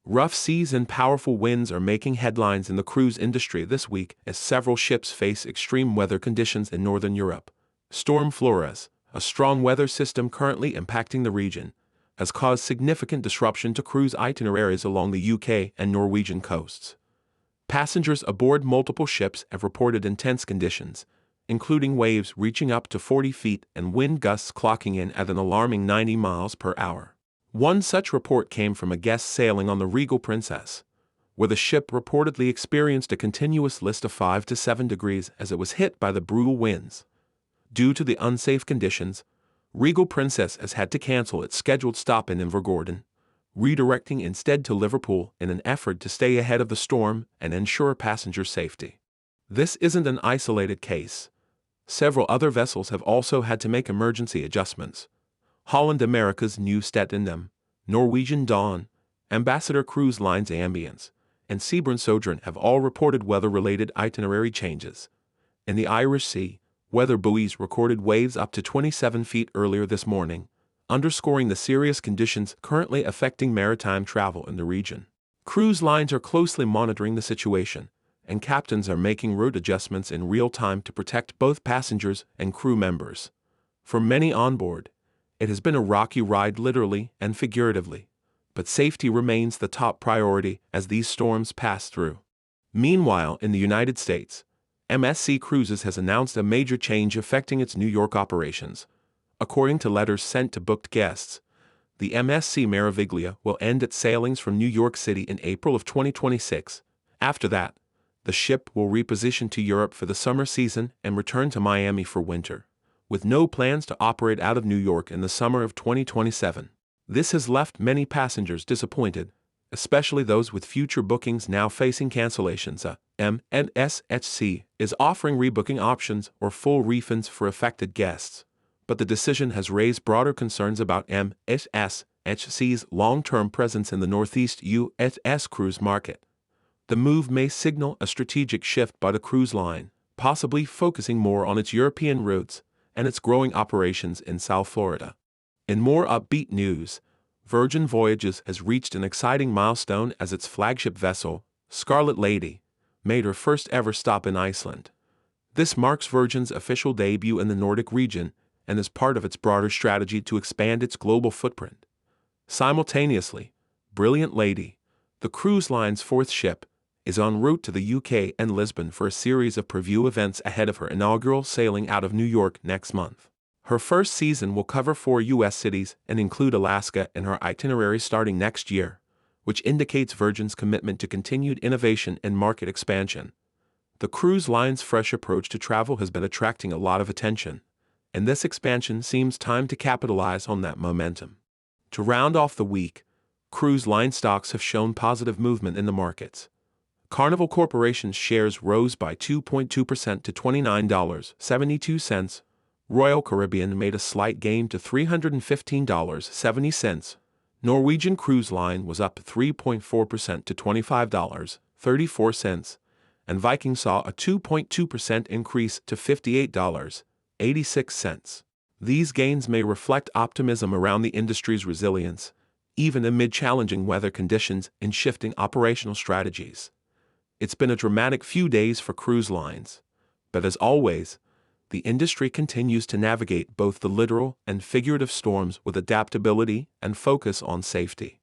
Rough seas and powerful winds are making headlines in the cruise industry this week as several ships face extreme weather conditions in northern Europe. Storm Flores, a strong weather system currently impacting the region, has caused significant disruption to cruise itineraries along the UK and Norwegian coasts. Passengers aboard multiple ships have reported intense conditions, including waves reaching up to 40 feet and wind gusts clocking in at an alarming 90 miles per hour. One such report came from a guest sailing on the Regal Princess, where the ship reportedly experienced a continuous list of 5 to 7 degrees as it was hit by the brutal winds. Due to the unsafe conditions, Regal Princess has had to cancel its scheduled stop in Invergordon, redirecting instead to Liverpool in an effort to stay ahead of the storm and ensure passenger safety. This isn't an isolated case. Several other vessels have also had to make emergency adjustments. Holland America's Nieuw Statendam, Norwegian Dawn, Ambassador Cruise Line's Ambience, and Seabourn Sojourn have all reported weather-related itinerary changes. In the Irish Sea, weather buoys recorded waves up to 27 feet earlier this morning, underscoring the serious conditions currently affecting maritime travel in the region. Cruise lines are closely monitoring the situation, and captains are making route adjustments in real time to protect both passengers and crew members. For many on board, it has been a rocky ride literally and figuratively, but safety remains the top priority as these storms pass through. Meanwhile, in the United States, MSC Cruises has announced a major change affecting its New York operations. According to letters sent to booked guests, the MSC Meraviglia will end its sailings from New York City in April of 2026. After that, the ship will reposition to Europe for the summer season and return to Miami for winter, with no plans to operate out of New York in the summer of 2027. This has left many passengers disappointed, especially those with future bookings now facing cancellations. MSC is offering rebooking options or full refunds for affected guests, but the decision has raised broader concerns about MSC's long-term presence in the Northeast U.S. cruise market. The move may signal a strategic shift by the cruise line, possibly focusing more on its European routes and its growing operations in South Florida. In more upbeat news, Virgin Voyages has reached an exciting milestone as its flagship vessel, Scarlet Lady, made her first ever stop in Iceland. This marks Virgin's official debut in the Nordic region and is part of its broader strategy to expand its global footprint. Simultaneously, Brilliant Lady, the cruise line's fourth ship, is en route to the UK and Lisbon for a series of preview events ahead of her inaugural sailing out of New York next month. Her first season will cover 4 U.S. cities and include Alaska in her itinerary starting next year, which indicates Virgin's commitment to continued innovation and market expansion. The cruise line's fresh approach to travel has been attracting a lot of attention, and this expansion seems timed to capitalize on that momentum. To round off the week, cruise line stocks have shown positive movement in the markets. Carnival Corporation's shares rose by 2.2% to $29.72. Royal Caribbean made a slight gain to $315.70. Norwegian Cruise Line was up 3.4% to $25.34, and Viking saw a 2.2% increase to $58.86. These gains may reflect optimism around the industry's resilience, even amid challenging weather conditions and shifting operational strategies. It's been a dramatic few days for cruise lines, but as always, the industry continues to navigate both the literal and figurative storms with adaptability and focus on safety.